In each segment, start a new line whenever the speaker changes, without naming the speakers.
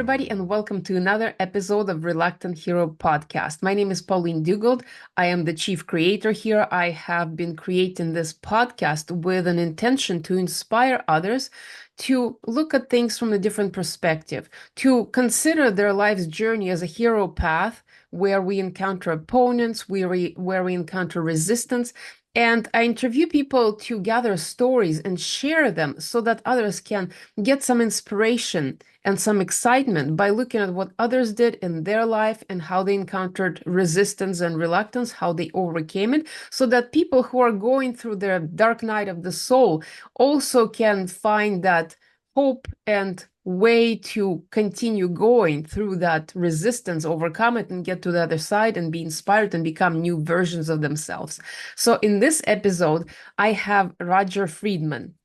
everybody, and welcome to another episode of Reluctant Hero podcast. My name is Pauline Dugald. I am the chief creator here. I have been creating this podcast with an intention to inspire others to look at things from a different perspective, to consider their life's journey as a hero path where we encounter opponents, where we encounter resistance. And I interview people to gather stories and share them so that others can get some inspiration and some excitement by looking at what others did in their life and how they encountered resistance and reluctance, how they overcame it, so that people who are going through their dark night of the soul also can find that hope and way to continue going through that resistance, overcome it, and get to the other side and be inspired and become new versions of themselves. So in this episode, I have Rodger Friedman.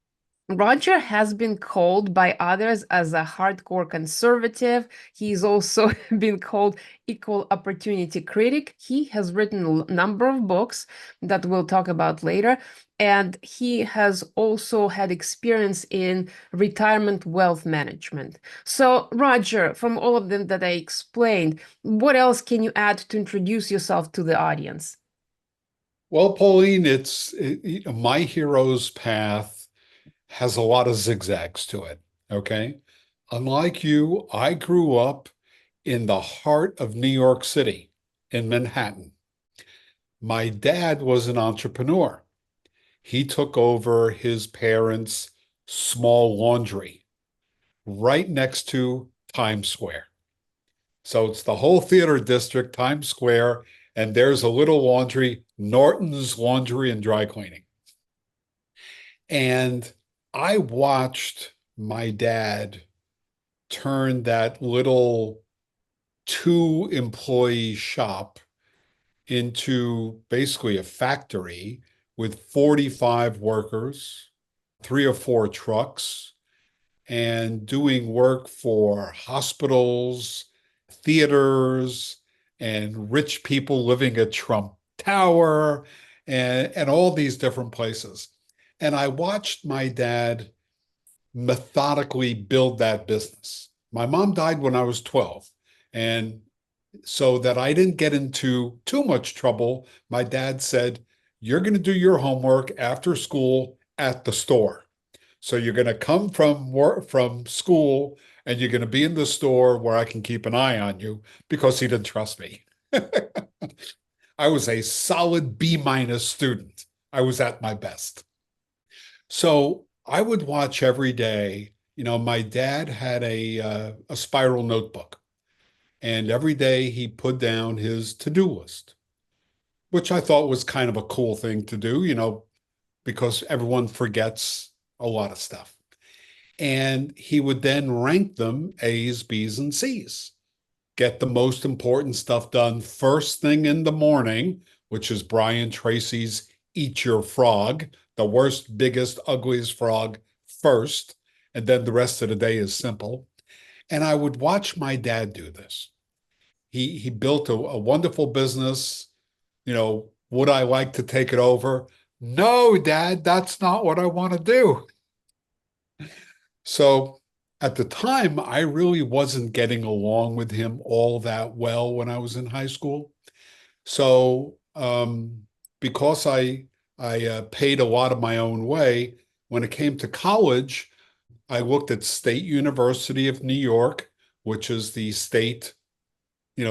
Rodger has been called by others as a hardcore conservative. He's also been called Equal Opportunity Critic. He has written a number of books that we'll talk about later. And he has also had experience in retirement wealth management. So, Rodger, from all of them that I explained, what else can you add to introduce yourself to the audience?
Well, Pauline, my hero's path has a lot of zigzags to it. Okay. Unlike you, I grew up in the heart of New York City in Manhattan. My dad was an entrepreneur. He took over his parents' small laundry right next to Times Square. So it's the whole theater district, Times Square, and there's a little laundry, Norton's Laundry and Dry Cleaning. And I watched my dad turn that little two-employee shop into basically a factory with 45 workers, 3 or 4 trucks, and doing work for hospitals, theaters, and rich people living at Trump Tower, and all these different places. And I watched my dad methodically build that business. My mom died when I was 12. And so that I didn't get into too much trouble, my dad said, "You're going to do your homework after school at the store. So you're going to come from work, from school, and you're going to be in the store where I can keep an eye on you," because he didn't trust me. I was a solid B minus student. I was at my best. So I would watch every day. My dad had a spiral notebook, and every day he put down his to-do list, which I thought was kind of a cool thing to do, because everyone forgets a lot of stuff. And he would then rank them A's, B's, and C's. Get the most important stuff done first thing in the morning, which is Brian Tracy's Eat Your Frog, the worst, biggest, ugliest frog first, and then the rest of the day is simple. And I would watch my dad do this. He built a wonderful business. Would I like to take it over? No, Dad, that's not what I want to do. So at the time, I really wasn't getting along with him all that well when I was in high school. So because I paid a lot of my own way, when it came to college, I looked at State University of New York, which is the state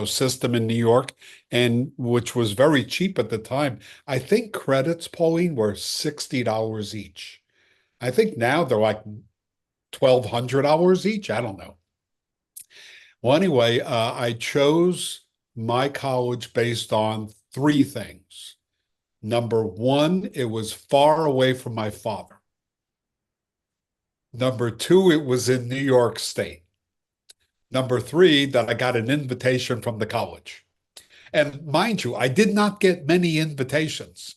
system in New York, and which was very cheap at the time. I think credits, Pauline, were $60 each. I think now they're like $1,200 each. I don't know. Well, anyway, I chose my college based on 3 things. Number one, it was far away from my father. Number two, it was in New York State. Number three, that I got an invitation from the college. And mind you, I did not get many invitations.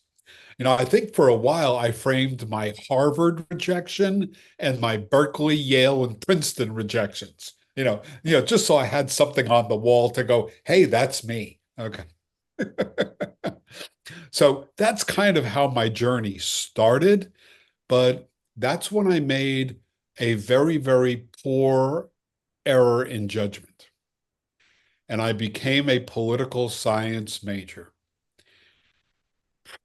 I think for a while I framed my Harvard rejection and my Berkeley, Yale, and Princeton rejections. Just so I had something on the wall to go, hey, that's me. Okay. So that's kind of how my journey started, but that's when I made a very, very poor error in judgment. And I became a political science major.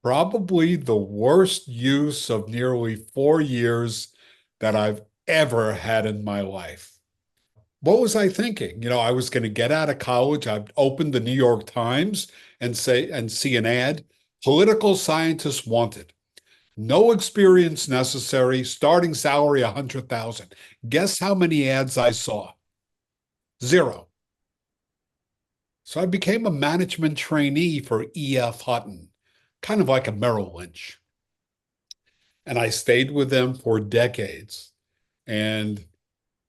Probably the worst use of nearly 4 years that I've ever had in my life. What was I thinking? I was going to get out of college. I'd open the New York Times and see an ad, political scientist wanted. No experience necessary, starting salary 100,000. Guess how many ads I saw? Zero. So I became a management trainee for E.F. Hutton, kind of like a Merrill Lynch. And I stayed with them for decades. And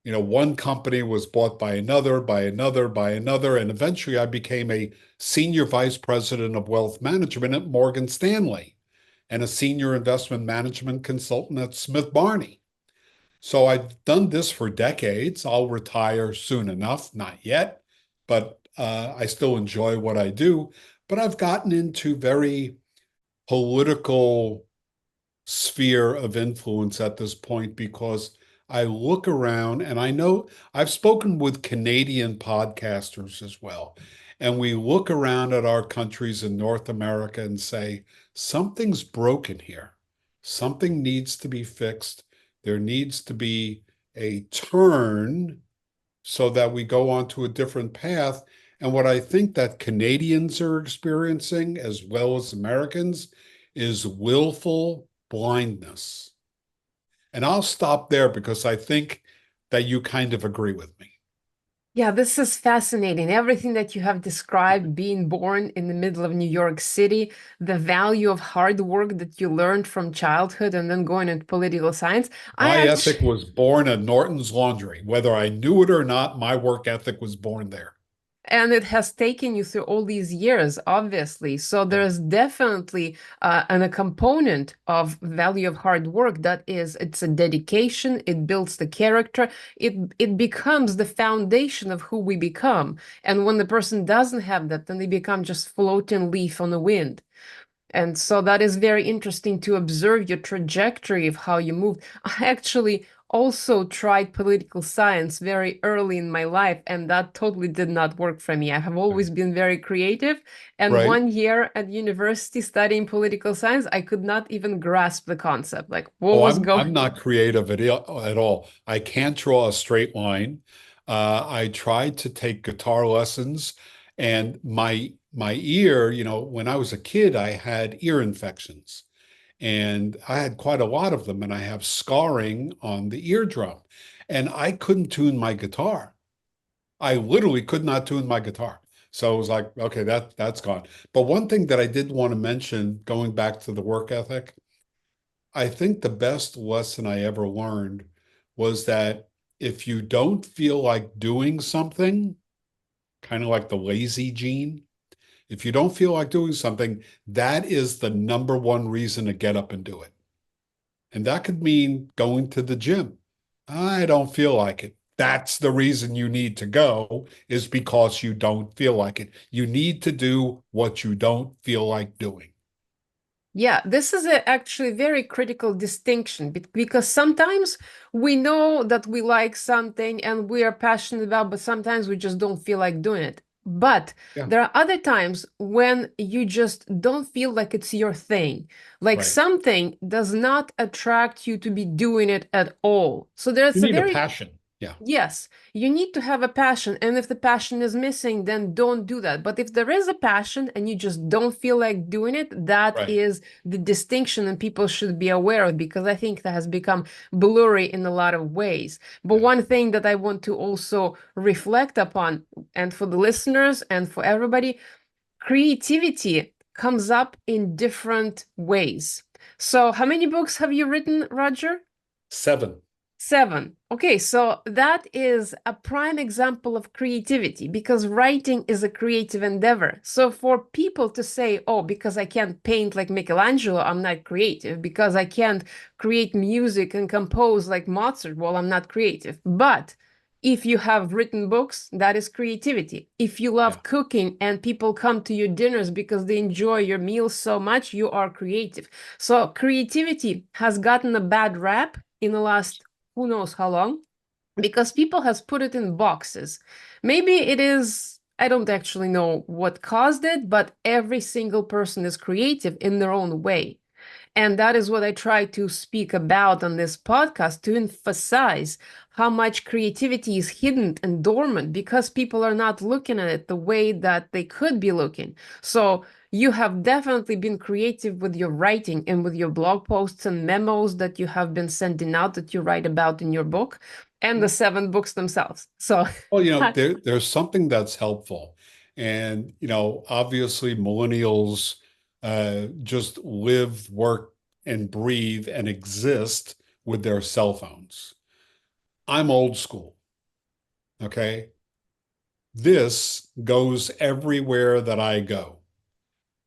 one company was bought by another, by another, by another, and eventually I became a senior vice president of wealth management at Morgan Stanley and a senior investment management consultant at Smith Barney. So I've done this for decades. I'll retire soon enough, not yet, but I still enjoy what I do. But I've gotten into very political sphere of influence at this point because I look around and I know I've spoken with Canadian podcasters as well. And we look around at our countries in North America and say, something's broken here. Something needs to be fixed. There needs to be a turn so that we go onto a different path. And what I think that Canadians are experiencing, as well as Americans, is willful blindness. And I'll stop there because I think that you kind of agree with me.
Yeah, this is fascinating. Everything that you have described, being born in the middle of New York City, the value of hard work that you learned from childhood and then going into political science. I
My
actually
ethic was born at Norton's Laundry. Whether I knew it or not, my work ethic was born there.
And it has taken you through all these years, obviously. So
Yeah,
there's definitely a component of value of hard work that is, it's a dedication. It builds the character. It becomes the foundation of who we become. And when the person doesn't have that, then they become just floating leaf on the wind. And so that is very interesting to observe your trajectory of how you moved. I actually also tried political science very early in my life, and that totally did not work for me. I have
right.
always been very creative. And
Right.
1 year at university studying political science, I could not even grasp the concept. Like, what
Oh,
was
I'm
going
not creative at all. I can't draw a straight line. I tried to take guitar lessons, and my ear, when I was a kid, I had ear infections, and I had quite a lot of them, and I have scarring on the eardrum, and I couldn't tune my guitar. I literally could not tune my guitar. So it was like, okay, that's gone. But one thing that I did want to mention, going back to the work ethic, I think the best lesson I ever learned was that if you don't feel like doing something, kind of like the lazy gene, if you don't feel like doing something, that is the number one reason to get up and do it. And that could mean going to the gym. I don't feel like it. That's the reason you need to go, is because you don't feel like it. You need to do what you don't feel like doing.
Yeah, this is actually very critical distinction because sometimes we know that we like something and we are passionate about, but sometimes we just don't feel like doing it. But
Yeah,
there are other times when you just don't feel like it's your thing. Like
right.
something does not attract you to be doing it at all. So
You
there's a
need a
very
passion. Yeah,
Yes, you need to have a passion, and if the passion is missing, then don't do that. But if there is a passion and you just don't feel like doing it, that
right.
is the distinction, and people should be aware of because I think that has become blurry in a lot of ways. But
Yeah.
one thing that I want to also reflect upon, and for the listeners and for everybody, creativity comes up in different ways. So, how many books have you written, Roger?
7.
7. Okay, so that is a prime example of creativity because writing is a creative endeavor. So for people to say, oh, because I can't paint like Michelangelo, I'm not creative. Because I can't create music and compose like Mozart, well, I'm not creative. But if you have written books, that is creativity. If you
Yeah.
love cooking and people come to your dinners because they enjoy your meals so much, you are creative. So creativity has gotten a bad rap in the last who knows how long. because people has put it in boxes. Maybe it is, I don't actually know what caused it, but every single person is creative in their own way. And that is what I try to speak about on this podcast, to emphasize how much creativity is hidden and dormant because people are not looking at it the way that they could be looking. So you have definitely been creative with your writing and with your blog posts and memos that you have been sending out that you write about in your book and the 7 books themselves. So
Well, there's something that's helpful. And, obviously millennials just live, work, and breathe and exist with their cell phones. I'm old school. Okay. This goes everywhere that I go.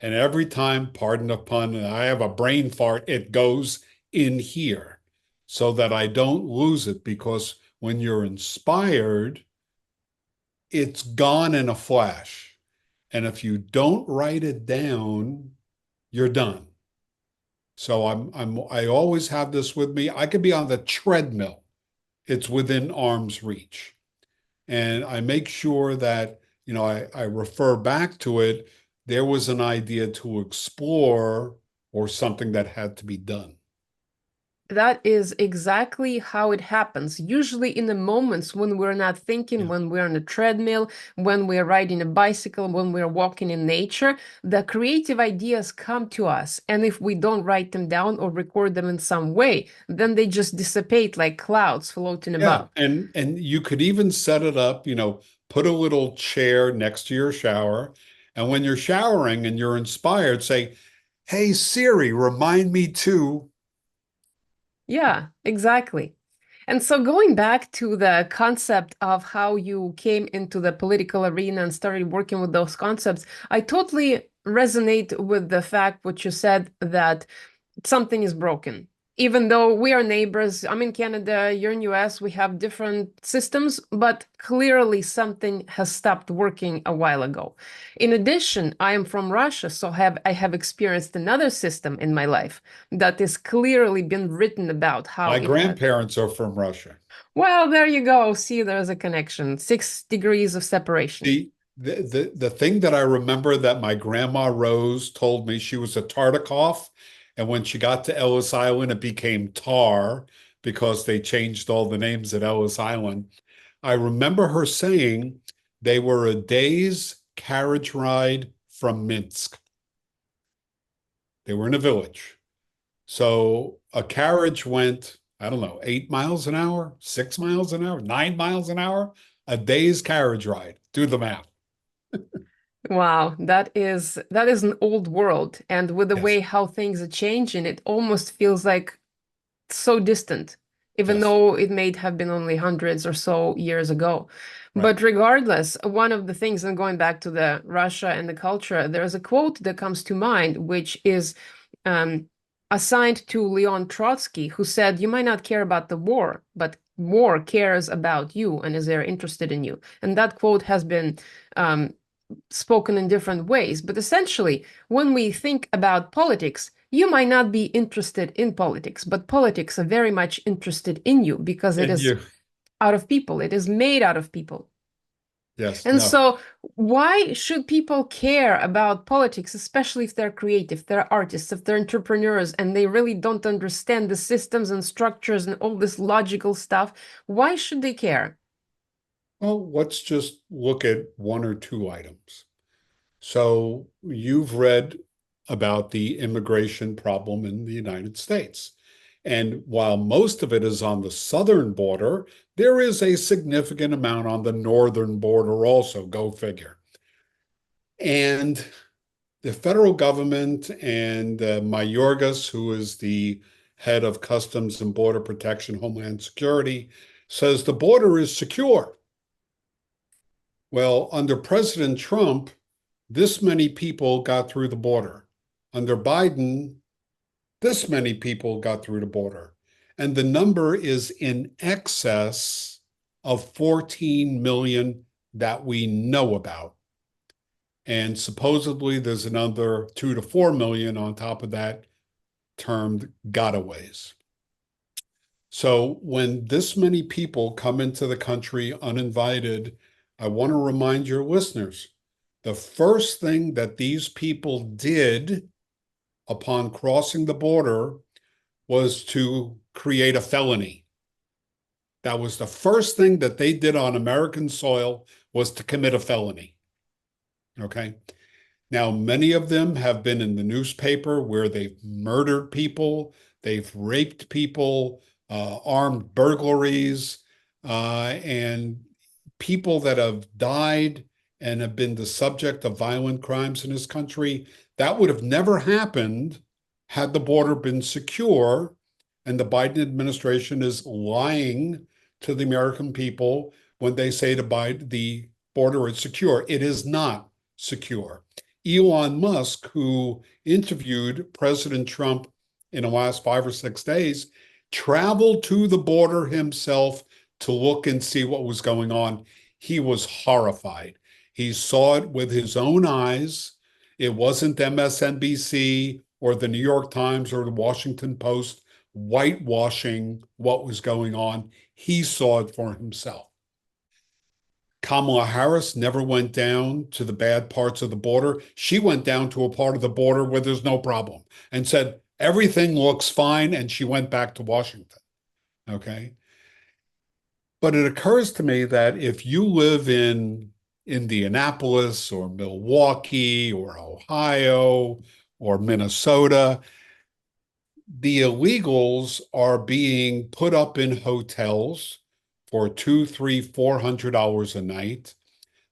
And every time, pardon the pun, I have a brain fart, it goes in here so that I don't lose it, because when you're inspired, it's gone in a flash. And if you don't write it down, you're done. So I always have this with me. I could be on the treadmill. It's within arm's reach. And I make sure that, I refer back to it. There was an idea to explore or something that had to be done.
that is exactly how it happens. Usually, in the moments when we're not thinking,
Yeah.
when we're on a treadmill, when we're riding a bicycle, when we're walking in nature, the creative ideas come to us. And if we don't write them down or record them in some way, then they just dissipate like clouds floating
Yeah.
above.
And you could even set it up, put a little chair next to your shower. And when you're showering and you're inspired, say, "Hey Siri, remind me to."
Yeah, exactly. And so going back to the concept of how you came into the political arena and started working with those concepts, I totally resonate with the fact what you said that something is broken. Even though we are neighbors, I'm in Canada, you're in US, we have different systems, but clearly something has stopped working a while ago. In addition, I am from Russia, so I have experienced another system in my life that is clearly been written about how
My
it has.
grandparents are from Russia.
Well, there you go. See, there's a connection. 6 degrees of separation.
The thing that I remember that my grandma Rose told me, she was a Tartikoff, and when she got to Ellis Island, it became Tar because they changed all the names at Ellis Island. I remember her saying they were a day's carriage ride from Minsk. They were in a village. So a carriage went, I don't know, 8 miles an hour, 6 miles an hour, 9 miles an hour, a day's carriage ride. Do the math.
Wow, that is an old world. And with the way
Yes.
how things are changing, it almost feels like so distant, even
Yes.
though it may have been only hundreds or so years ago.
Right.
But regardless, one of the things, and going back to the Russia and the culture, there's a quote that comes to mind, which is um, assigned to Leon Trotsky, who said, "You might not care about the war, but war cares about you and is there interested in you." And that quote has been um, spoken in different ways. But essentially, when we think about politics, you might not be interested in politics, but politics are very much interested in you because it
And
is
you,
out of people, it is made out of people.
yes,
And
no.
so, why should people care about politics, especially if they're creative, they're artists, if they're entrepreneurs, and they really don't understand the systems and structures and all this logical stuff? Why should they care?
Well, let's just look at one or two items. So you've read about the immigration problem in the United States. And while most of it is on the southern border, there is a significant amount on the northern border also, go figure. And the federal government and Mayorgas, who is the head of Customs and Border Protection, Homeland Security, says the border is secure. Well, under President Trump, this many people got through the border. Under Biden, this many people got through the border. And the number is in excess of 14 million that we know about. And supposedly there's another 2 to 4 million on top of that termed gotaways. So when this many people come into the country uninvited, I want to remind your listeners, the first thing that these people did upon crossing the border was to create a felony. That was the first thing that they did on American soil, was to commit a felony. Okay. Now, many of them have been in the newspaper where they've murdered people, they've raped people, armed burglaries, and people that have died and have been the subject of violent crimes in this country. That would have never happened had the border been secure. And the Biden administration is lying to the American people when they say the border is secure. It is not secure. Elon Musk, who interviewed President Trump in the last 5 or 6 days, traveled to the border himself to look and see what was going on. He was horrified. He saw it with his own eyes. It wasn't MSNBC or the New York Times or the Washington Post whitewashing what was going on. He saw it for himself. Kamala Harris never went down to the bad parts of the border. She went down to a part of the border where there's no problem and said, everything looks fine. And she went back to Washington. Okay. But it occurs to me that if you live in Indianapolis or Milwaukee or Ohio or Minnesota, the illegals are being put up in hotels for two, three, $400 a night.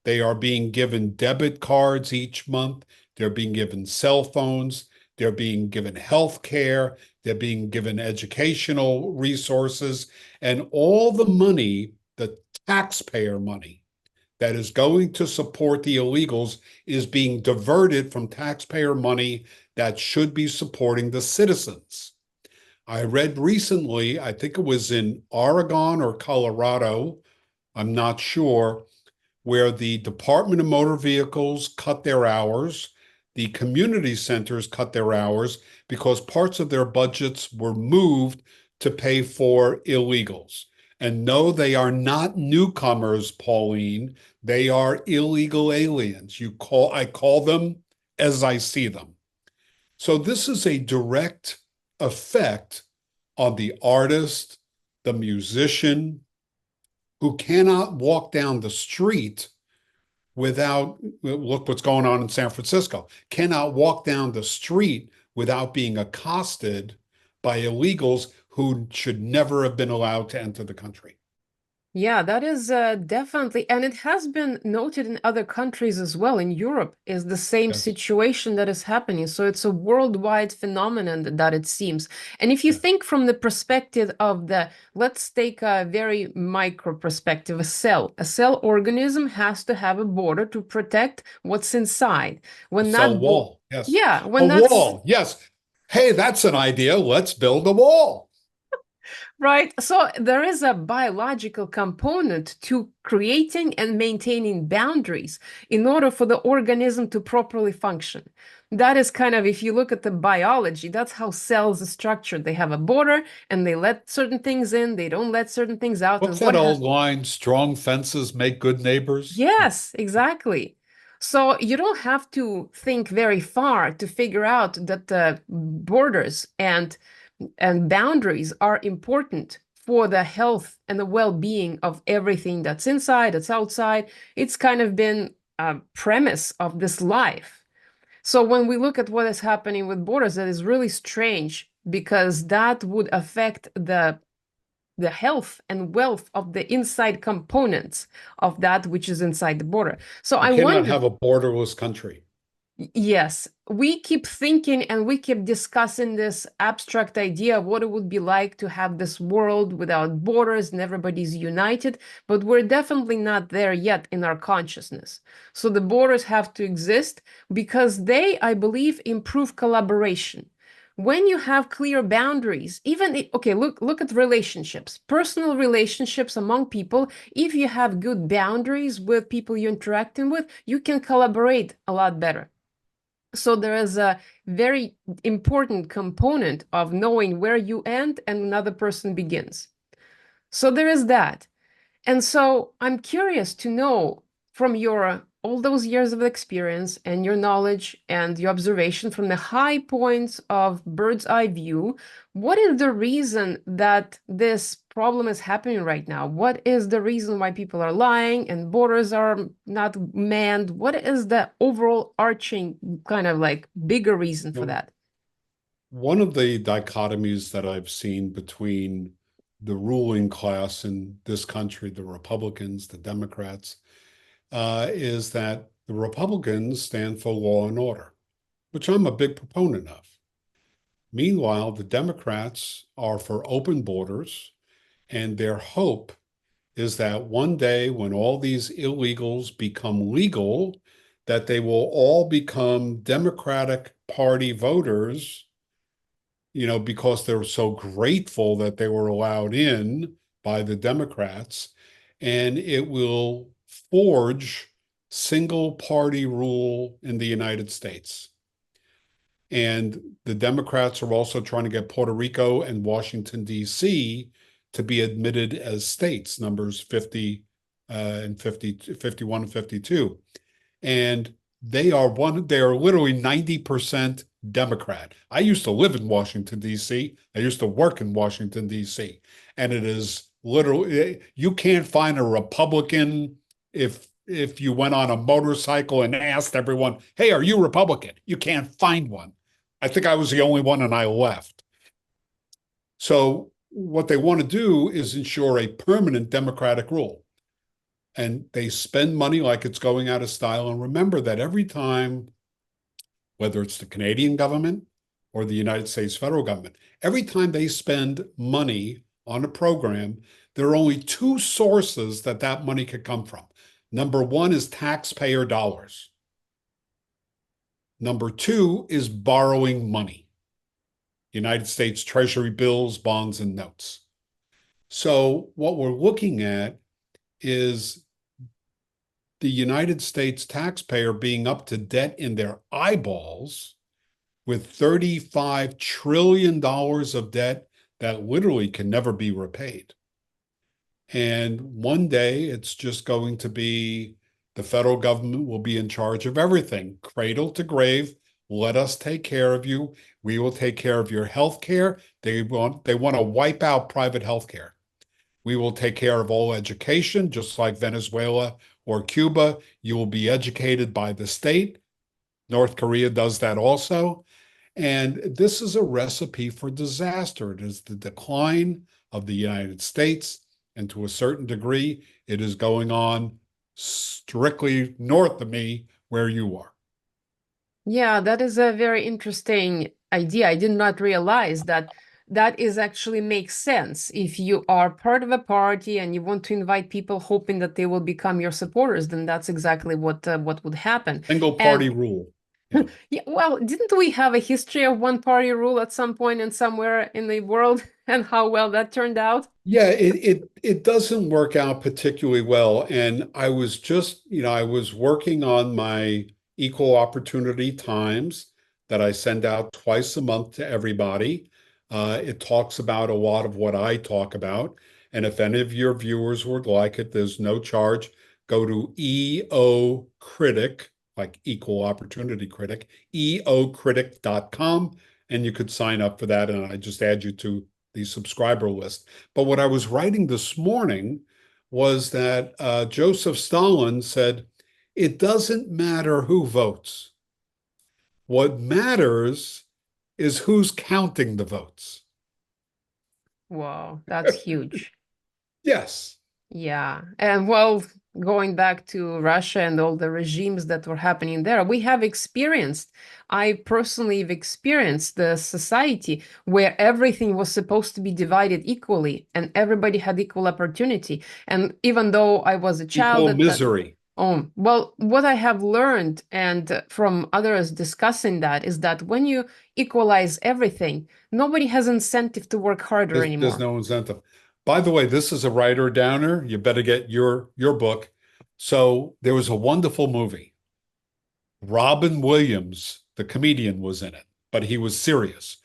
They are being given debit cards each month. They're being given cell phones. They're being given health care. They're being given educational resources. And all the money, the taxpayer money that is going to support the illegals, is being diverted from taxpayer money that should be supporting the citizens. I read recently, I think it was in Oregon or Colorado, I'm not sure, where the Department of Motor Vehicles cut their hours, the community centers cut their hours because parts of their budgets were moved to pay for illegals. And no, they are not newcomers, Pauline. They are illegal aliens. I call them as I see them. So this is a direct effect on the artist, the musician, who cannot walk down the street without, look what's going on in San Francisco, cannot walk down the street without being accosted by illegals who should never have been allowed to enter the country.
Yeah, that is definitely, and it has been noted in other countries as well. In Europe, is the same
Yes.
situation that is happening. So it's a worldwide phenomenon that it seems. And if you
Yeah.
think from the perspective of let's take a very micro perspective, a cell organism has to have a border to protect what's inside.
A
When
cell
that bo
wall. Yes.
Yeah,
A
when that's
wall. Yes. Hey, that's an idea. Let's build a wall.
right. So there is a biological component to creating and maintaining boundaries in order for the organism to properly function. That is kind of, if you look at the biology, that's how cells are structured. They have a border and they let certain things in, they don't let certain things out.
What's
And
that old line? Strong fences make good neighbors.
Yes, exactly. So you don't have to think very far to figure out that the borders and boundaries are important for the health and the well-being of everything that's inside, that's outside. It's kind of been a premise of this life. So when we look at what is happening with borders, that is really strange because that would affect the health and wealth of the inside components of that which is inside the border. So
You
I
cannot
wonder.
have a borderless country.
Yes, we keep thinking and we keep discussing this abstract idea of what it would be like to have this world without borders and everybody's united, but we're definitely not there yet in our consciousness. So the borders have to exist because they, I believe, improve collaboration. When you have clear boundaries, okay, look at relationships, personal relationships among people. If you have good boundaries with people you're interacting with, you can collaborate a lot better. So there is a very important component of knowing where you end and another person begins. So there is that. And so I'm curious to know from your all those years of experience and your knowledge and your observation from the high points of bird's eye view, what is the reason that this problem is happening right now? What is the reason why people are lying and borders are not manned? What is the overall arching kind of like bigger reason for
You
that?
One of the dichotomies that I've seen between the ruling class in this country, the Republicans, the Democrats, is that the Republicans stand for law and order, which I'm a big proponent of. Meanwhile, the Democrats are for open borders, and their hope is that one day when all these illegals become legal, that they will all become Democratic Party voters, because they're so grateful that they were allowed in by the Democrats, and it will forge single party rule in the United States. And the Democrats are also trying to get Puerto Rico and Washington, D.C. to be admitted as states, numbers 50 and 50, 51 and 52. And they are literally 90% Democrat. I used to live in Washington, D.C. I used to work in Washington, D.C. And it is literally, you can't find a Republican if you went on a motorcycle and asked everyone, hey, are you Republican? You can't find one. I think I was the only one and I left. So what they want to do is ensure a permanent Democratic rule. And they spend money like it's going out of style. And remember that every time, whether it's the Canadian government or the United States federal government, every time they spend money on a program, there are only two sources that money could come from. Number one is taxpayer dollars. Number two is borrowing money, United States Treasury bills, bonds, and notes. So what we're looking at is the United States taxpayer being up to debt in their eyeballs with $35 trillion of debt that literally can never be repaid. And one day it's just going to be the federal government will be in charge of everything, cradle to grave. Let us take care of you. We will take care of your health care. They want to wipe out private health care. We will take care of all education, just like Venezuela or Cuba. You will be educated by the state. North Korea does that also. And this is a recipe for disaster. It is the decline of the United States. And to a certain degree, it is going on strictly north of me where you are.
Yeah, that is a very interesting idea. I did not realize that that is actually makes sense. If you are part of a party and you want to invite people hoping that they will become your supporters, then that's exactly what would happen.
Single party
And
rule. Yeah.
yeah, well, didn't we have a history of one party rule at some point and somewhere in the world and how well that turned out?
Yeah, it doesn't work out particularly well. And I was just, I was working on my Equal Opportunity Times that I send out twice a month to everybody. It talks about a lot of what I talk about. And if any of your viewers would like it, there's no charge. Go to EO Critic, like Equal Opportunity Critic, eocritic.com, and you could sign up for that. And I just add you to the subscriber list. But what I was writing this morning was that Joseph Stalin said, it doesn't matter who votes. What matters is who's counting the votes.
Wow, that's huge.
Yes.
Yeah. And well, going back to Russia and all the regimes that were happening there, we have experienced, I personally have experienced the society where everything was supposed to be divided equally and everybody had equal opportunity. And even though I was a child
Equal
at that,
misery.
oh, well, what I have learned and from others discussing that is that when you equalize everything, nobody has incentive to work harder
There's
anymore.
no incentive. By the way, this is a writer downer. You better get your book. So there was a wonderful movie. Robin Williams the comedian, was in it, but he was serious,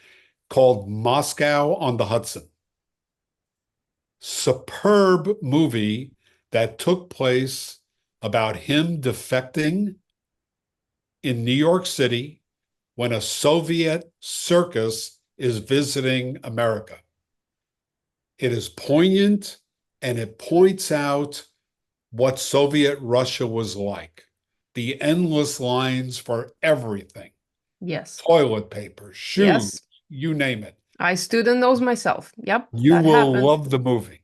called Moscow on the Hudson. Superb movie that took place about him defecting in New York City when a Soviet circus is visiting America. It is poignant and it points out what Soviet Russia was like. The endless lines for everything,
Yes.
toilet paper, shoes,
Yes.
you name it.
I stood in those myself. Yep,
You
that
will
happened.
love the movie.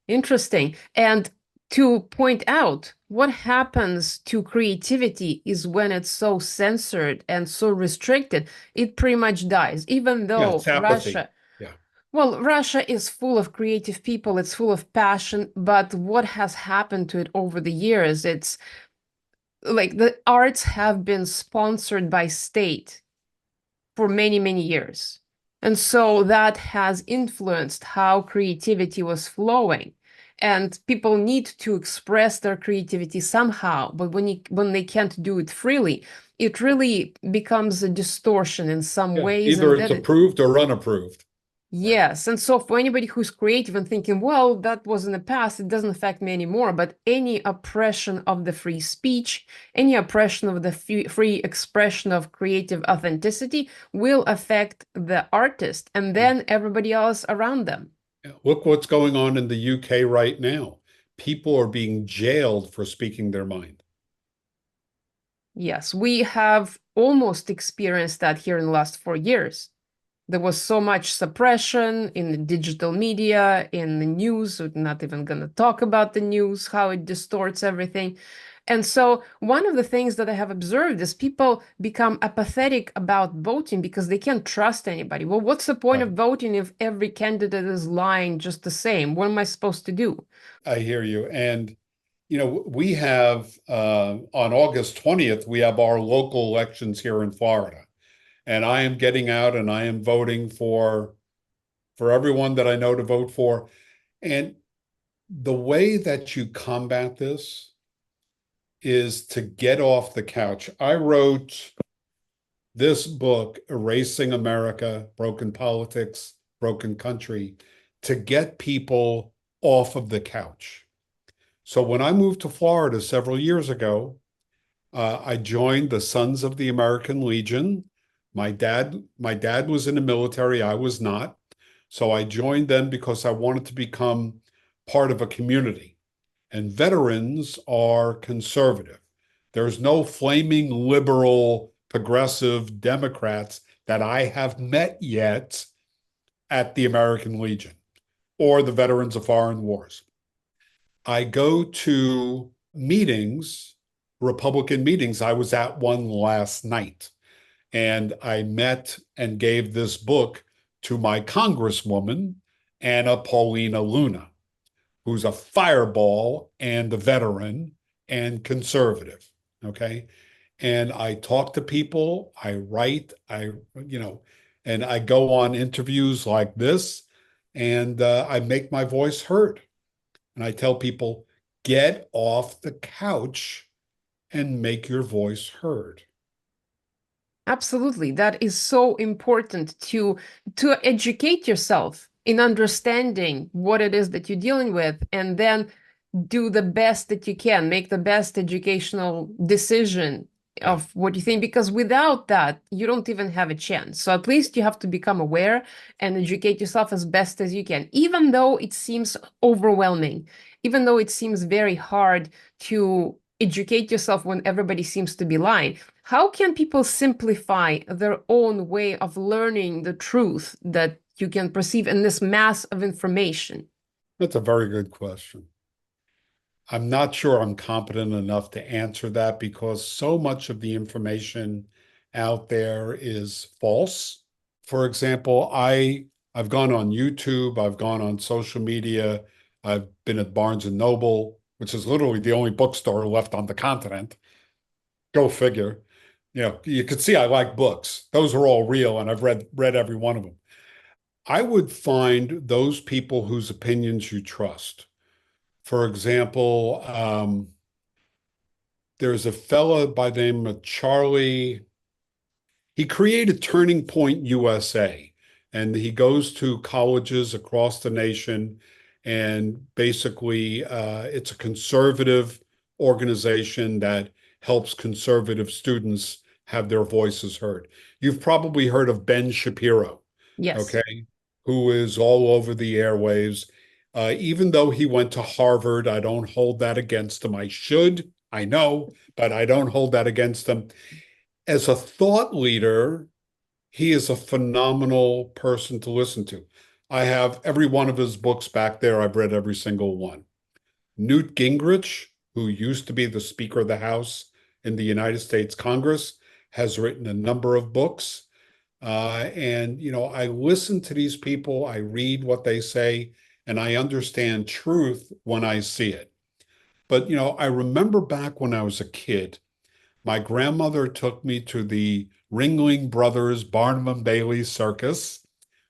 Interesting. And to point out what happens to creativity is when it's so censored and so restricted, it pretty much dies. Even
Yeah, it's
though
apathy.
Russia,
Yeah.
well, Russia is full of creative people, it's full of passion, but what has happened to it over the years, it's like the arts have been sponsored by state for many, many years. And so that has influenced how creativity was flowing. And people need to express their creativity somehow, but when they can't do it freely, it really becomes a distortion in some
Yeah.
ways,
Either
and
it's
then it,
approved or unapproved. Right.
yes. And so for anybody who's creative and thinking, well, that was in the past, it doesn't affect me anymore. But any oppression of the free speech, any oppression of the free expression of creative authenticity will affect the artist and
Yeah.
then everybody else around them.
Yeah. Look what's going on in the UK right now. People are being jailed for speaking their mind.
Yes, we have almost experienced that here in the last 4 years. There was so much suppression in the digital media, in the news. We're not even going to talk about the news, how it distorts everything. And so, one of the things that I have observed is people become apathetic about voting because they can't trust anybody. Well, what's the point of
Right.
voting if every candidate is lying just the same? What am I supposed to do?
I hear you. And, we have on August 20th, we have our local elections here in Florida. And I am getting out and I am voting for everyone that I know to vote for. And the way that you combat this is to get off the couch. I wrote this book, Erasing America, Broken Politics, Broken Country, to get people off of the couch. So when I moved to Florida several years ago, I joined the Sons of the American Legion. My dad was in the military. I was not. So I joined them because I wanted to become part of a community. And veterans are conservative. There's no flaming liberal, progressive Democrats that I have met yet at the American Legion or the Veterans of Foreign Wars. I go to meetings, Republican meetings. I was at one last night and I met and gave this book to my Congresswoman, Anna Paulina Luna, who's a fireball and a veteran and conservative. Okay. And I talk to people, I write, and I go on interviews like this, and I make my voice heard. And I tell people, get off the couch and make your voice heard.
Absolutely. That is so important to educate yourself in understanding what it is that you're dealing with and then do the best that you can, make the best educational decision
Yeah.
of what you think, because without that, you don't even have a chance. So at least you have to become aware and educate yourself as best as you can, even though it seems overwhelming, even though it seems very hard to educate yourself when everybody seems to be lying. How can people simplify their own way of learning the truth that you can perceive in this mass of information?
That's a very good question. I'm not sure I'm competent enough to answer that because so much of the information out there is false. For example, I've gone on YouTube, I've gone on social media, I've been at Barnes and Noble, which is literally the only bookstore left on the continent. Go figure. You could see I like books. Those are all real, and I've read every one of them. I would find those people whose opinions you trust. For example, there's a fella by the name of Charlie. He created Turning Point USA, and he goes to colleges across the nation. And basically, it's a conservative organization that helps conservative students have their voices heard. You've probably heard of Ben Shapiro,
Yes.
okay, who is all over the airwaves. Even though he went to Harvard, I don't hold that against him. I should, I know, but I don't hold that against him. As a thought leader, he is a phenomenal person to listen to. I have every one of his books back there. I've read every single one. Newt Gingrich, who used to be the Speaker of the House in the United States Congress, has written a number of books. And, I listen to these people, I read what they say, and I understand truth when I see it. But, I remember back when I was a kid, my grandmother took me to the Ringling Brothers Barnum and Bailey Circus,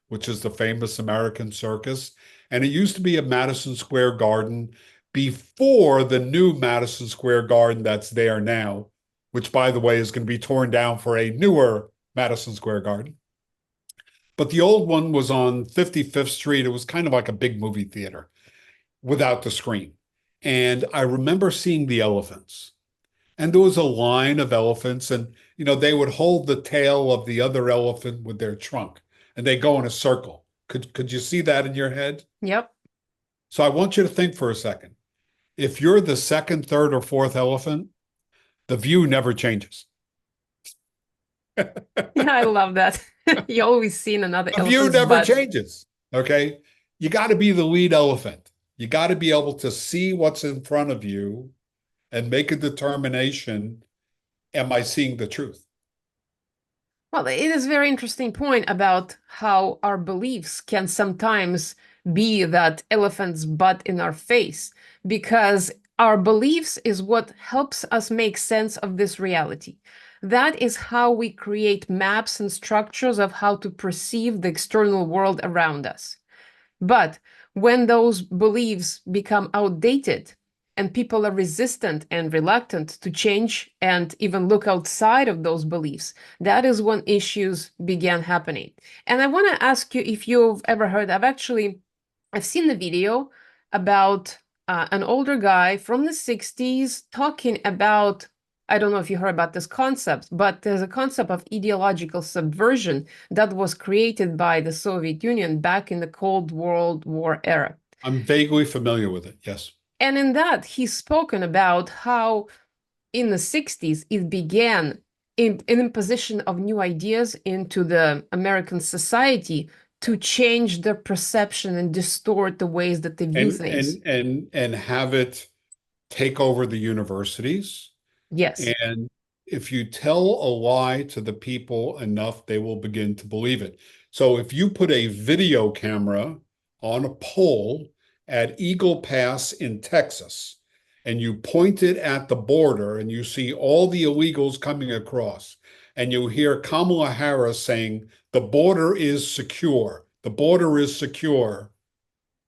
which is the famous American circus. And it used to be at Madison Square Garden before the new Madison Square Garden that's there now, which, by the way, is going to be torn down for a newer Madison Square Garden. But the old one was on 55th Street. It was kind of like a big movie theater without the screen. And I remember seeing the elephants. And there was a line of elephants, and they would hold the tail of the other elephant with their trunk, and they go in a circle. Could you see that in your head?
Yep.
So I want you to think for a second. If you're the second, third, or fourth elephant, the view never changes.
Yeah, I love that. You always seen another
The view
elephant's
never
butt.
changes. Okay. You got to be the lead elephant. You got to be able to see what's in front of you and make a determination. Am I seeing the truth?
Well, it is a very interesting point about how our beliefs can sometimes be that elephant's butt in our face, because our beliefs is what helps us make sense of this reality. That is how we create maps and structures of how to perceive the external world around us. But when those beliefs become outdated and people are resistant and reluctant to change and even look outside of those beliefs, that is when issues began happening. And I want to ask you if you've ever heard, I've seen the video about an older guy from the 60s talking about, I don't know if you heard about this concept, but there's a concept of ideological subversion that was created by the Soviet Union back in the Cold World War era.
I'm vaguely familiar with it. Yes.
And in that, he's spoken about how in the 60s it began in an imposition of new ideas into the American society to change their perception and distort the ways that they view
and
things.
and have it take over the universities.
Yes.
And if you tell a lie to the people enough, they will begin to believe it. So if you put a video camera on a pole at Eagle Pass in Texas and you point it at the border and you see all the illegals coming across and you hear Kamala Harris saying, the border is secure, the border is secure,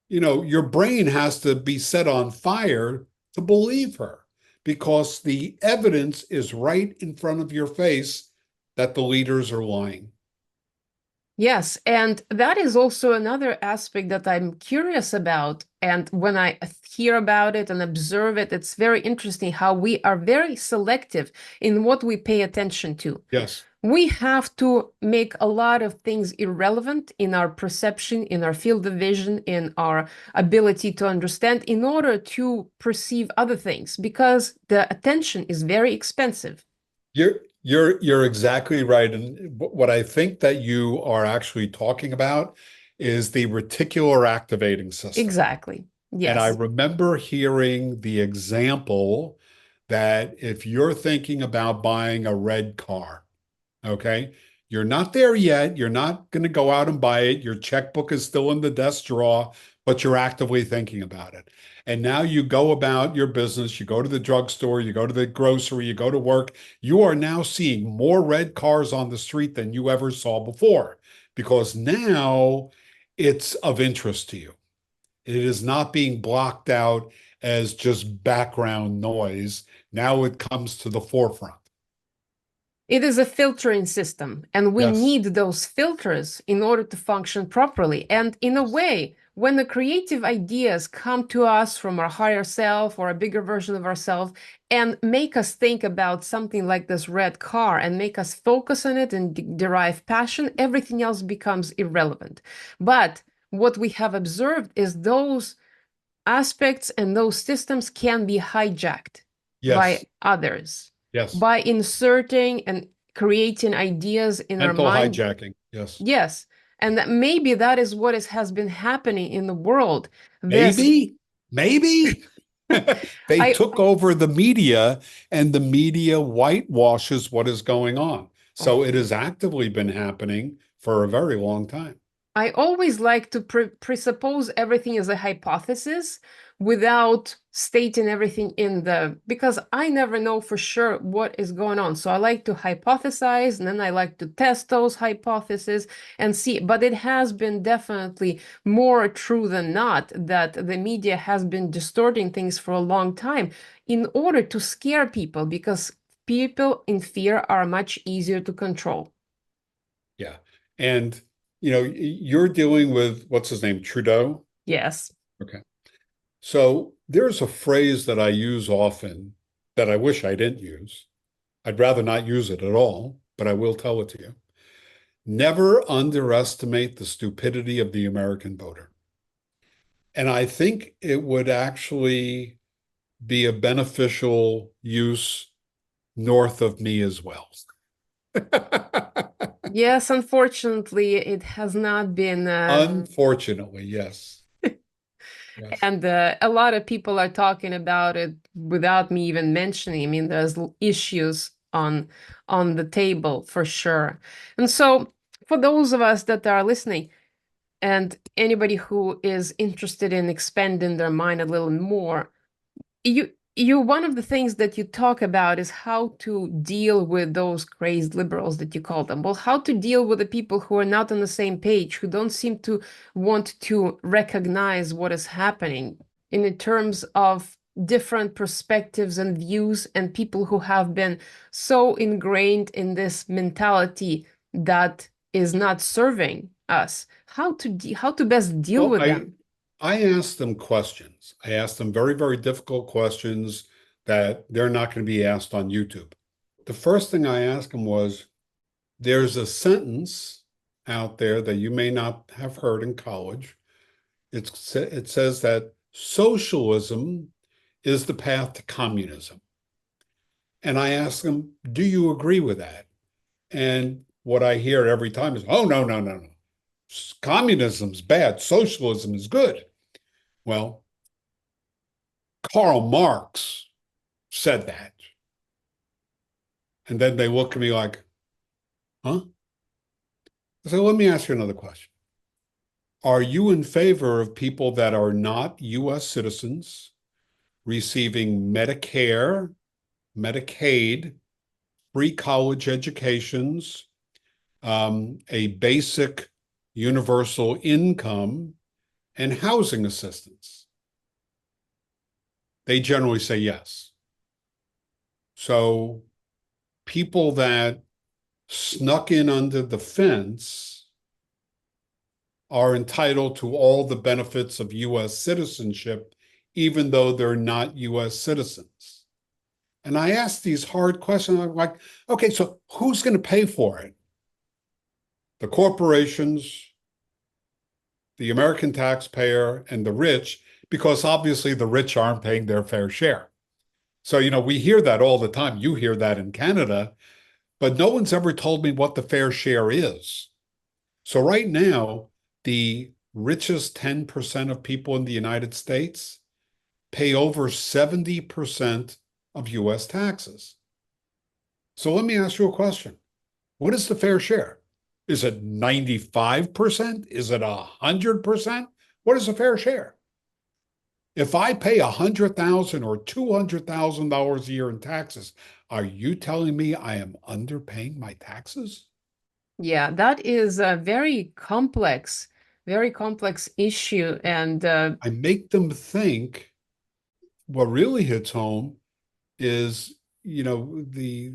your brain has to be set on fire to believe her because the evidence is right in front of your face that the leaders are lying.
Yes, and that is also another aspect that I'm curious about. And when I hear about it and observe it, it's very interesting how we are very selective in what we pay attention to.
Yes.
We have to make a lot of things irrelevant in our perception, in our field of vision, in our ability to understand in order to perceive other things, because the attention is very expensive.
You're exactly right. And what I think that you are actually talking about is the reticular activating system.
Exactly.
And I
Yes.
remember hearing the example that if you're thinking about buying a red car, okay, you're not there yet. You're not going to go out and buy it. Your checkbook is still in the desk drawer, but you're actively thinking about it. And now you go about your business. You go to the drugstore, you go to the grocery, you go to work. You are now seeing more red cars on the street than you ever saw before because now it's of interest to you. It is not being blocked out as just background noise. Now it comes to the forefront.
It is a filtering system, and we
Yes.
need those filters in order to function properly. And in a
Yes.
way, when the creative ideas come to us from our higher self or a bigger version of ourselves and make us think about something like this red car and make us focus on it and derive passion, everything else becomes irrelevant. But what we have observed is those aspects and those systems can be hijacked by
Yes.
others
Yes.
by inserting and creating ideas in our
Mental
mind.
hijacking. Yes.
Yes. And that maybe that is what has been happening in the world. This,
Maybe, maybe they
I,
took over the media and the media whitewashes what is going on. So it has actively been happening for a very long time.
I always like to presuppose everything as a hypothesis without stating everything in because I never know for sure what is going on. So I like to hypothesize and then I like to test those hypotheses and see. But it has been definitely more true than not that the media has been distorting things for a long time in order to scare people because people in fear are much easier to control.
Yeah. And, you're dealing with what's his name, Trudeau?
Yes.
Okay. So there's a phrase that I use often that I wish I didn't use. I'd rather not use it at all, but I will tell it to you. Never underestimate the stupidity of the American voter. And I think it would actually be a beneficial use north of me as well.
Yes, unfortunately, it has not been,
Unfortunately, yes. Yes.
and a lot of people are talking about it without me even mentioning. I mean, there's issues on the table for sure. And so, for those of us that are listening, and anybody who is interested in expanding their mind a little more, you one of the things that you talk about is how to deal with those crazed liberals that you call them. Well, how to deal with the people who are not on the same page, who don't seem to want to recognize what is happening in terms of different perspectives and views, and people who have been so ingrained in this mentality that is not serving us. How to best deal
Well,
with
I
them?
I asked them questions. I asked them very, very difficult questions that they're not going to be asked on YouTube. The first thing I asked them was, there's a sentence out there that you may not have heard in college. It says that socialism is the path to communism. And I asked them, do you agree with that? And what I hear every time is, oh, no, no, no, no. Communism's bad. Socialism is good. Well, Karl Marx said that. And then they look at me like, huh? I said, let me ask you another question. Are you in favor of people that are not US citizens receiving Medicare, Medicaid, free college educations, a basic universal income, and housing assistance? They generally say yes. So people that snuck in under the fence are entitled to all the benefits of US citizenship, even though they're not US citizens. And I ask these hard questions. I'm like, okay, so who's going to pay for it? The corporations, the American taxpayer, and the rich, because obviously the rich aren't paying their fair share. So, we hear that all the time. You hear that in Canada, but no one's ever told me what the fair share is. So right now, the richest 10% of people in the United States pay over 70% of US taxes. So let me ask you a question. What is the fair share? Is it 95%? Is it 100%? What is the fair share? If I pay $100,000 or $200,000 a year in taxes, are you telling me I am underpaying my taxes?
Yeah, that is a very complex issue. And
I make them think what really hits home is, the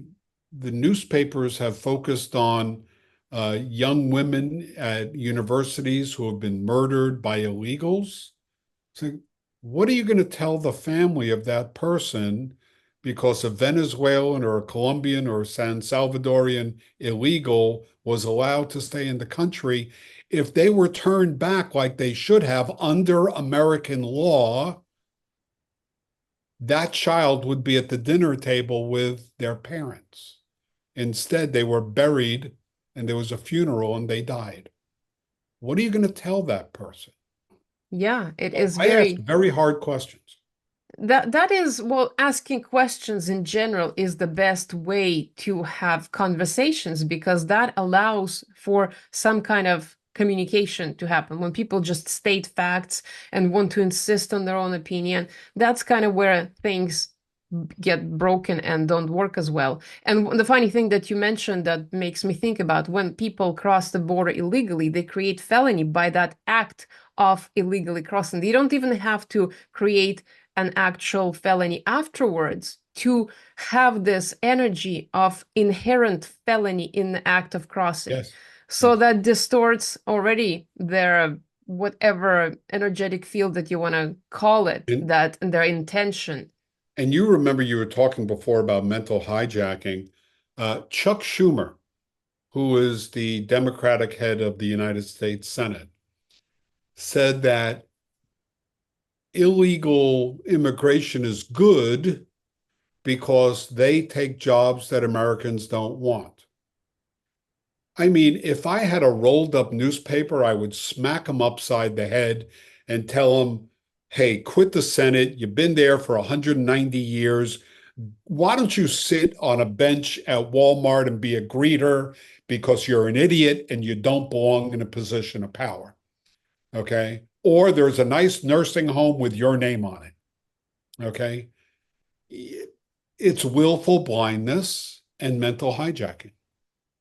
the newspapers have focused on young women at universities who have been murdered by illegals. So, what are you going to tell the family of that person because a Venezuelan or a Colombian or San Salvadorian illegal was allowed to stay in the country? If they were turned back like they should have under American law, that child would be at the dinner table with their parents. Instead, they were buried and there was a funeral and they died. What are you going to tell that person?
Yeah, it
So
is
I ask
very
very hard questions.
that is, well, asking questions in general is the best way to have conversations because that allows for some kind of communication to happen. When people just state facts and want to insist on their own opinion, that's kind of where things get broken and don't work as well. And the funny thing that you mentioned that makes me think about, when people cross the border illegally, they create felony by that act of illegally crossing. They don't even have to create an actual felony afterwards to have this energy of inherent felony in the act of crossing.
Yes,
So
yes.
that distorts already their whatever energetic field that you want to call it,
And
that and their intention.
and you remember you were talking before about mental hijacking. Chuck Schumer, who is the Democratic head of the United States Senate, said that illegal immigration is good because they take jobs that Americans don't want. I mean, if I had a rolled up newspaper, I would smack them upside the head and tell them, hey, quit the Senate. You've been there for 190 years. Why don't you sit on a bench at Walmart and be a greeter because you're an idiot and you don't belong in a position of power? Okay. Or there's a nice nursing home with your name on it. Okay. It's willful blindness and mental hijacking.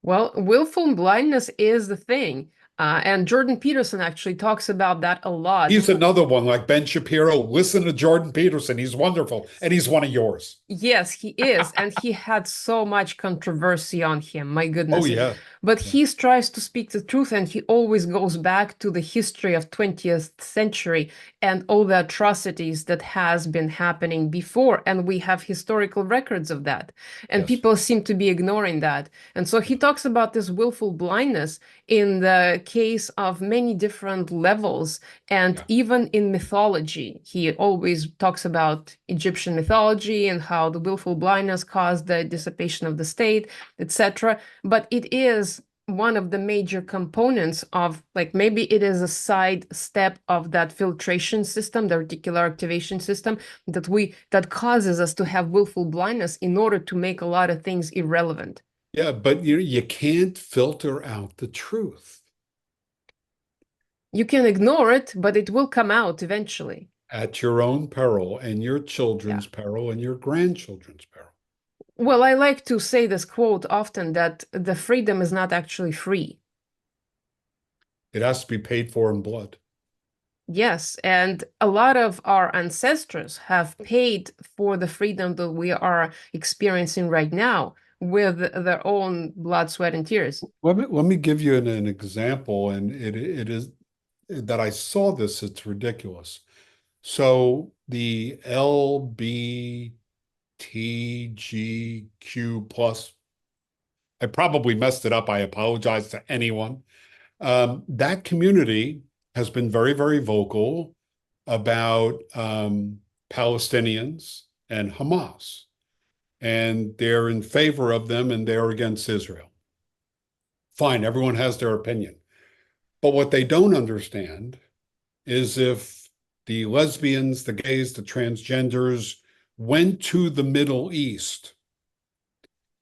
Well, willful blindness is the thing. And Jordan Peterson actually talks about that a lot.
He's another one like Ben Shapiro. Listen to Jordan Peterson. He's wonderful. And he's one of yours.
Yes, he is. And he had so much controversy on him, my
Oh,
goodness.
yeah.
But
Yeah.
he strives to speak the truth and he always goes back to the history of 20th century and all the atrocities that has been happening before. And we have historical records of that. And
Yes.
people seem to be ignoring that. And so he talks about this willful blindness in the case of many different levels. And
Yeah.
even in mythology, he always talks about Egyptian mythology and how the willful blindness caused the dissipation of the state, etc. But it is one of the major components of, like, maybe it is a side step of that filtration system, the reticular activation system, that causes us to have willful blindness in order to make a lot of things irrelevant.
Yeah. But you can't filter out the truth
You can ignore it, but it will come out eventually.
at your own peril and your
Yeah.
children's peril and your grandchildren's peril.
Well, I like to say this quote often that the freedom is not actually free.
It has to be paid for in blood.
Yes, and a lot of our ancestors have paid for the freedom that we are experiencing right now with their own blood, sweat, and tears.
Let me give you an example, and it is that I saw this, it's ridiculous. So the LBTGQ plus, I probably messed it up. I apologize to anyone. That community has been very, very vocal about Palestinians and Hamas, and they're in favor of them and they're against Israel. Fine, everyone has their opinion. But what they don't understand is if the lesbians, the gays, the transgenders went to the Middle East,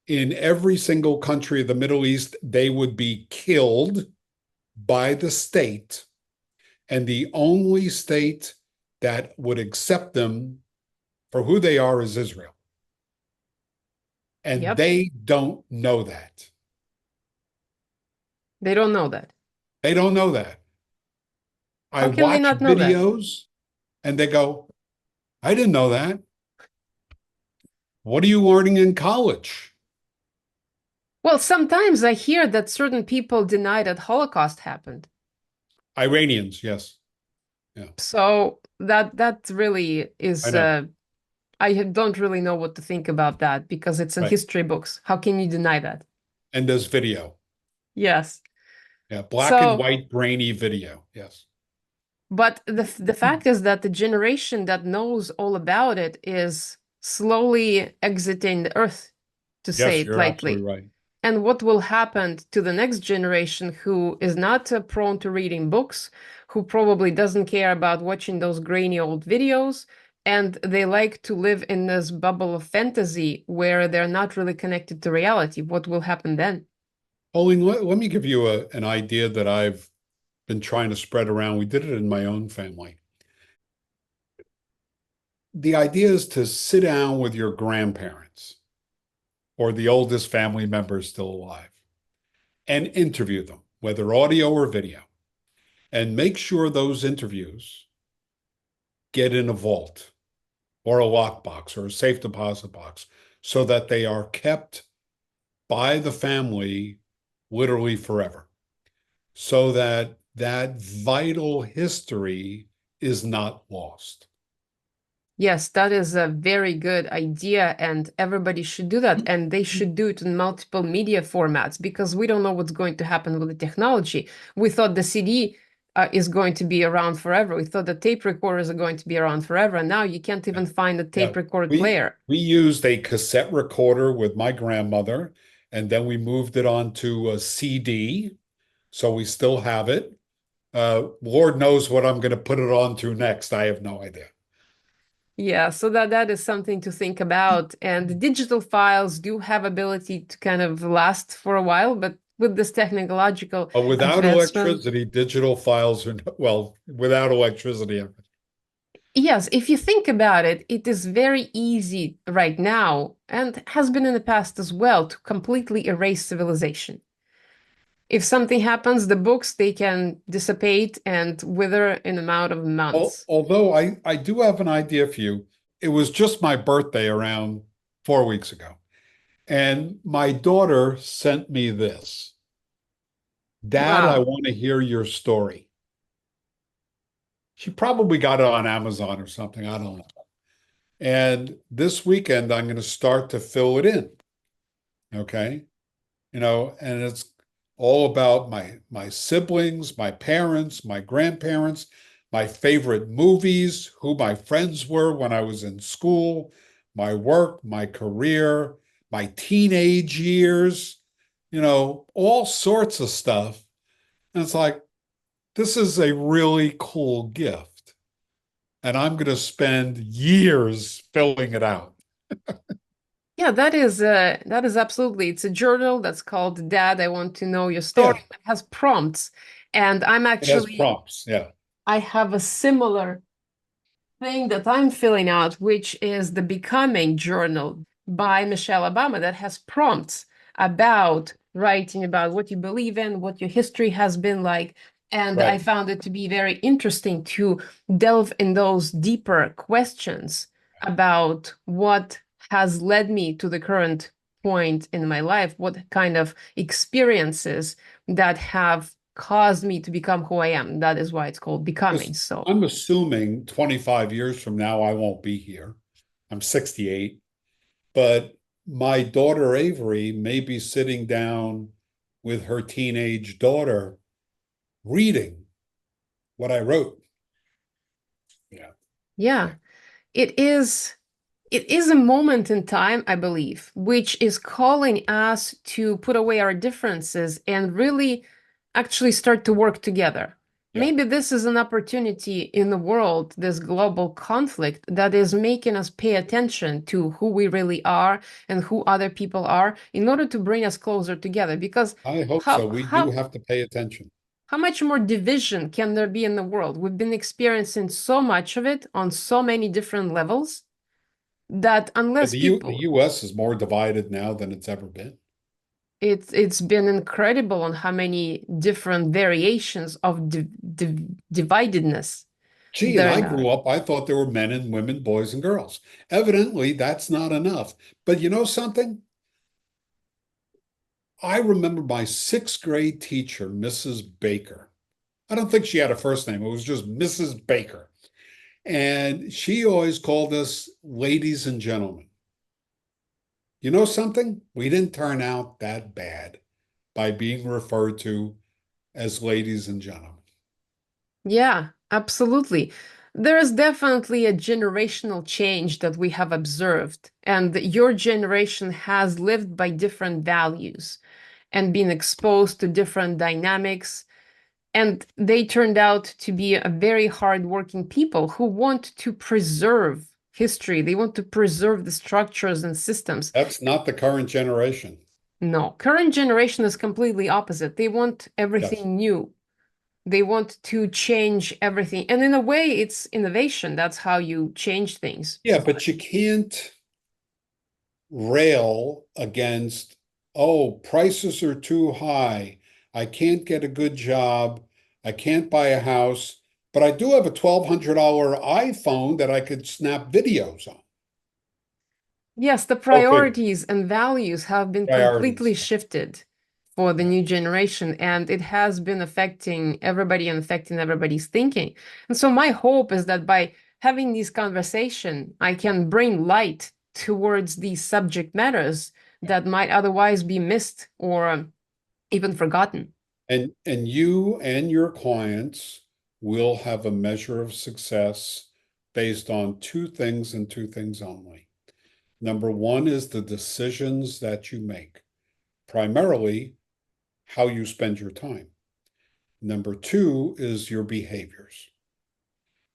in every single country of the Middle East, they would be killed by the state. And the only state that would accept them for who they are is Israel. And
Yep,
they don't know that.
they don't know that.
They don't know that. I
How can they
watch
not know that?
videos and they go, I didn't know that. What are you learning in college?
Well, sometimes I hear that certain people deny that Holocaust happened.
Iranians, yes. Yeah,
So that really
I
is
know.
don't really know what to think about that because it's in
Right.
history books. How can you deny that?
And there's video.
Yes.
Yeah, black and
So,
white grainy video. Yes.
but the fact is that the generation that knows all about it is slowly exiting the earth, to say
Yes,
it
you're absolutely
lightly.
right.
And what will happen to the next generation who is not prone to reading books, who probably doesn't care about watching those grainy old videos, and they like to live in this bubble of fantasy where they're not really connected to reality? What will happen then?
Pauline, let me give you an idea that I've been trying to spread around. We did it in my own family. The idea is to sit down with your grandparents or the oldest family member still alive and interview them, whether audio or video, and make sure those interviews get in a vault or a lockbox or a safe deposit box so that they are kept by the family literally forever, so that that vital history is not lost.
Yes, that is a very good idea, and everybody should do that. And they should do it in multiple media formats because we don't know what's going to happen with the technology. We thought the CD is going to be around forever. We thought the tape recorders are going to be around forever. And now you can't
Yeah.
even find a
Yeah.
tape record
We
player.
we used a cassette recorder with my grandmother, and then we moved it onto a CD. So we still have it. Lord knows what I'm going to put it on to next. I have no idea.
Yeah, so that is something to think about. And the digital files do have ability to kind of last for a while, but with this technological
But without
advancement,
electricity, digital files are, well, without electricity.
yes, if you think about it, it is very easy right now, and has been in the past as well, to completely erase civilization. If something happens, the books they can dissipate and wither in a matter of months.
Although I do have an idea for you. It was just my birthday around 4 weeks ago. And my daughter sent me this. Dad, I
Wow.
want to hear your story. She probably got it on Amazon or something. I don't know. And this weekend, I'm going to start to fill it in. Okay. And it's all about my siblings, my parents, my grandparents, my favorite movies, who my friends were when I was in school, my work, my career, my teenage years, all sorts of stuff. And it's like, this is a really cool gift. And I'm going to spend years filling it out.
Yeah, that is absolutely. It's a journal that's called Dad, I Want to Know Your Story.
Yeah,
It has prompts. And
it has prompts. Yeah,
I have a similar thing that I'm filling out, which is the Becoming Journal by Michelle Obama that has prompts about writing about what you believe in, what your history has been like. And I
right.
found it to be very interesting to delve in those deeper questions about what has led me to the current point in my life, what kind of experiences that have caused me to become who I am. That is why it's called Becoming.
Because
So.
I'm assuming 25 years from now, I won't be here. I'm 68, but my daughter Avery may be sitting down with her teenage daughter reading what I wrote. Yeah.
Yeah, it is it is a moment in time, I believe, which is calling us to put away our differences and really actually start to work together.
Yeah.
Maybe this is an opportunity in the world, this global conflict that is making us pay attention to who we really are and who other people are in order to bring us closer together. Because
I hope so.
how
We do
how
have to pay attention.
how much more division can there be in the world? We've been experiencing so much of it on so many different levels that unless
The
people,
US is more divided now than it's ever been.
it's been incredible on how many different variations of dividedness
Gee, and
there
I
are.
grew up, I thought there were men and women, boys and girls. Evidently, that's not enough. But you know something? I remember my sixth grade teacher, Mrs. Baker. I don't think she had a first name. It was just Mrs. Baker. And she always called us ladies and gentlemen. You know something? We didn't turn out that bad by being referred to as ladies and gentlemen.
Yeah, absolutely. There is definitely a generational change that we have observed, and your generation has lived by different values and been exposed to different dynamics. And they turned out to be a very hardworking people who want to preserve history. They want to preserve the structures and systems.
That's not the current generation.
No, current generation is completely opposite. They want
Yes.
everything new. They want to change everything. And in a way, it's innovation. That's how you change things.
Yeah, but you can't rail against, oh, prices are too high. I can't get a good job. I can't buy a house, but I do have a $1,200 iPhone that I could snap videos on.
Yes, the
Go figure.
priorities and values have been completely
Priorities.
shifted for the
Yeah.
new generation, and it has been affecting everybody and affecting everybody's thinking. And so my hope is that by having this conversation, I can bring light towards these subject matters that might otherwise be missed or even forgotten.
And you and your clients will have a measure of success based on two things and two things only. Number one is the decisions that you make, primarily how you spend your time. Number two is your behaviors.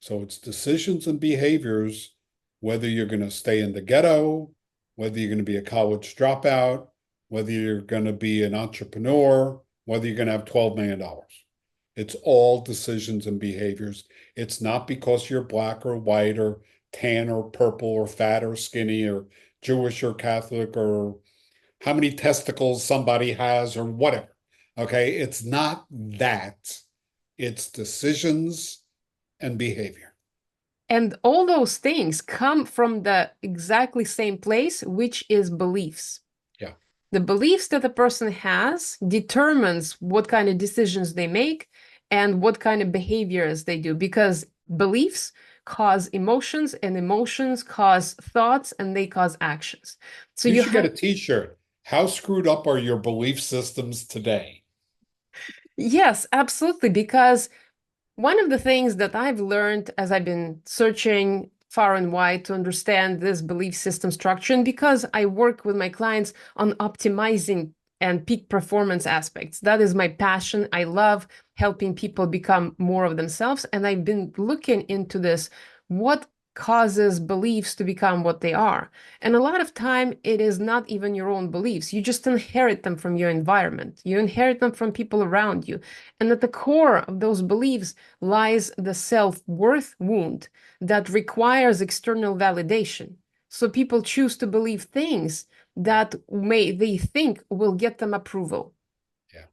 So it's decisions and behaviors, whether you're going to stay in the ghetto, whether you're going to be a college dropout, whether you're going to be an entrepreneur, whether you're going to have $12 million. It's all decisions and behaviors. It's not because you're black or white or tan or purple or fat or skinny or Jewish or Catholic or how many testicles somebody has or whatever. Okay. It's not that. It's decisions and behavior.
And all those things come from the exactly same place, which is beliefs.
Yeah.
The beliefs that a person has determines what kind of decisions they make and what kind of behaviors they do, because beliefs cause emotions and emotions cause thoughts and they cause actions. So
You
you
should get
have,
a t-shirt. How screwed up are your belief systems today?
yes, absolutely, because one of the things that I've learned as I've been searching far and wide to understand this belief system structure, and because I work with my clients on optimizing and peak performance aspects, that is my passion. I love helping people become more of themselves. And I've been looking into this, what causes beliefs to become what they are. And a lot of time, it is not even your own beliefs. You just inherit them from your environment. You inherit them from people around you. And at the core of those beliefs lies the self-worth wound that requires external validation. So people choose to believe things that may they think will get them approval.
Yeah.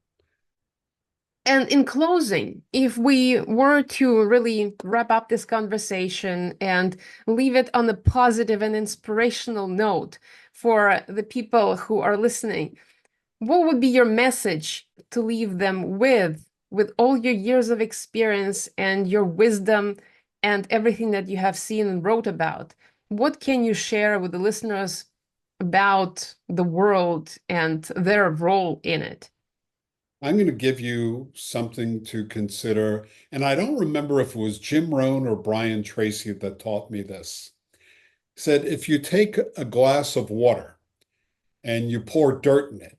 And in closing, if we were to really wrap up this conversation and leave it on a positive and inspirational note for the people who are listening, what would be your message to leave them with all your years of experience and your wisdom and everything that you have seen and wrote about? What can you share with the listeners about the world and their role in it?
I'm going to give you something to consider. And I don't remember if it was Jim Rohn or Brian Tracy that taught me this. He said, if you take a glass of water and you pour dirt in it,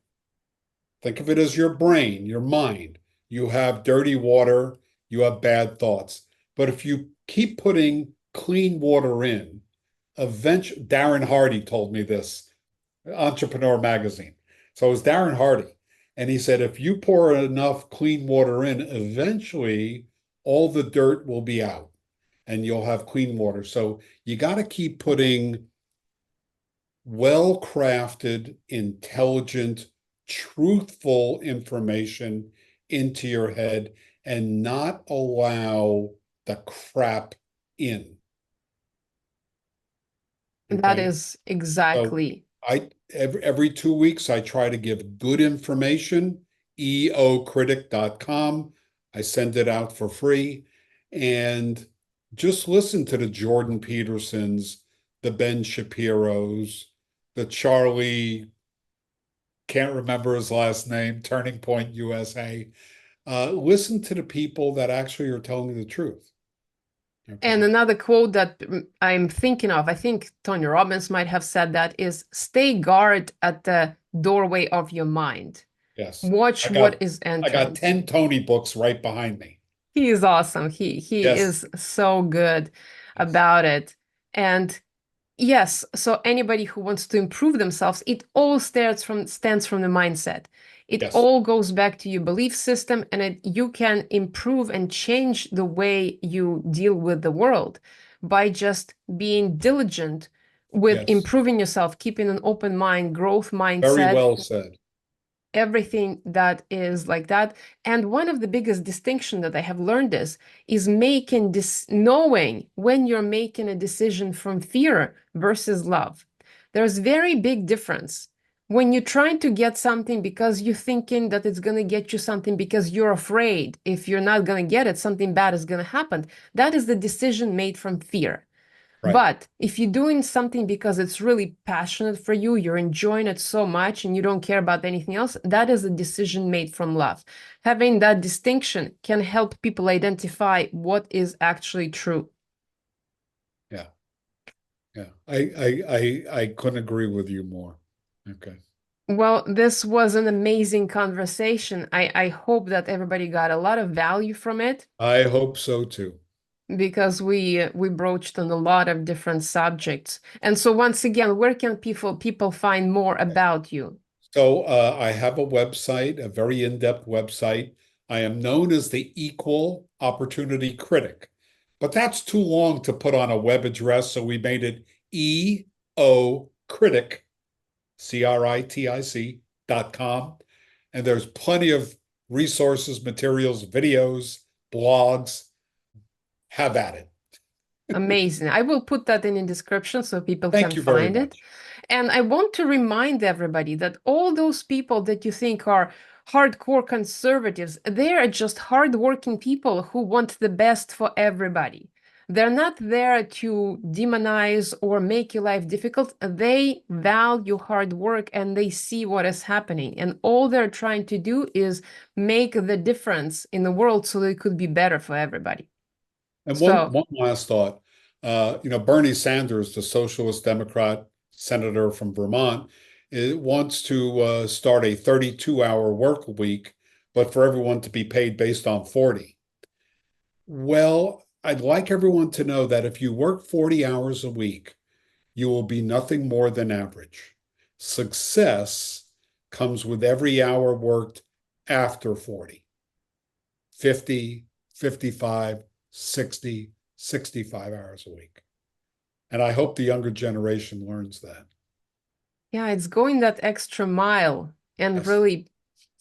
think of it as your brain, your mind. You have dirty water, you have bad thoughts. But if you keep putting clean water in, eventually, Darren Hardy told me this, Entrepreneur Magazine. So it was Darren Hardy. And he said, if you pour enough clean water in, eventually all the dirt will be out and you'll have clean water. So you got to keep putting well-crafted, intelligent, truthful information into your head and not allow the crap in.
That
Okay.
is
So
exactly.
Every 2 weeks I try to give good information, eocritic.com. I send it out for free. And just listen to the Jordan Petersons, the Ben Shapiros, the Charlie, can't remember his last name, Turning Point USA. Listen to the people that actually are telling you the truth.
And
Okay.
another quote that I'm thinking of, I think Tony Robbins might have said that, is stay guard at the doorway of your mind.
Yes.
Watch
I
what
got
is
I got
entering.
10 Tony books right behind me.
He is awesome. He
Yes.
is so good
Yes.
about it. And yes, so anybody who wants to improve themselves, it all stands from the mindset. It
Yes.
all goes back to your belief system, and you can improve and change the way you deal with the world by just being diligent with
Yes.
improving yourself, keeping an open mind, growth
Very
mindset,
well said.
everything that is like that. And one of the biggest distinction that I have learned is making this, knowing when you're making a decision from fear versus love. There's very big difference when you're trying to get something because you're thinking that it's going to get you something because you're afraid if you're not going to get it, something bad is going to happen. That is the decision made from fear.
Right.
But if you're doing something because it's really passionate for you, you're enjoying it so much and you don't care about anything else, that is a decision made from love. Having that distinction can help people identify what is actually true.
Yeah. Yeah. I couldn't agree with you more. Okay.
Well, this was an amazing conversation. I hope that everybody got a lot of value from it
I hope so too.
because we broached on a lot of different subjects. And so once again, where can people find more about you?
So I have a website, a very in-depth website. I am known as the Equal Opportunity Critic, but that's too long to put on a web address, so we made it EO Critic, CRITIC.com. And there's plenty of resources, materials, videos, blogs. Have at it.
Amazing. I will put that in the description so people
Thank
can
you very
find it.
much.
And I want to remind everybody that all those people that you think are hardcore conservatives, they are just hardworking people who want the best for everybody. They're not there to demonize or make your life difficult. They value hard work and they see what is happening. And all they're trying to do is make the difference in the world so that it could be better for everybody.
And one
So,
one last thought. Bernie Sanders, the Socialist Democrat senator from Vermont, wants to start a 32-hour work week, but for everyone to be paid based on 40. Well, I'd like everyone to know that if you work 40 hours a week, you will be nothing more than average. Success comes with every hour worked after 40. 50, 55, 60, 65 hours a week. And I hope the younger generation learns that.
yeah, it's going that extra mile and
Yes.
really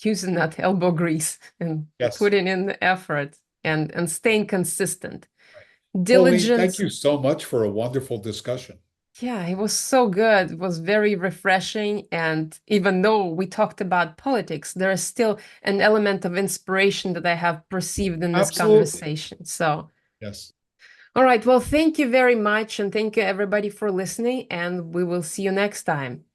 using that elbow grease and
Yes.
putting in the effort and staying consistent.
Pauline, thank
Diligence.
you so much for a wonderful discussion.
Yeah, it was so good. It was very refreshing. And even though we talked about politics, there is still an element of inspiration that I have perceived in this
Absolutely.
conversation. So,
Yes.
all right. Well, thank you very much. And thank you, everybody, for listening. And we will see you next time.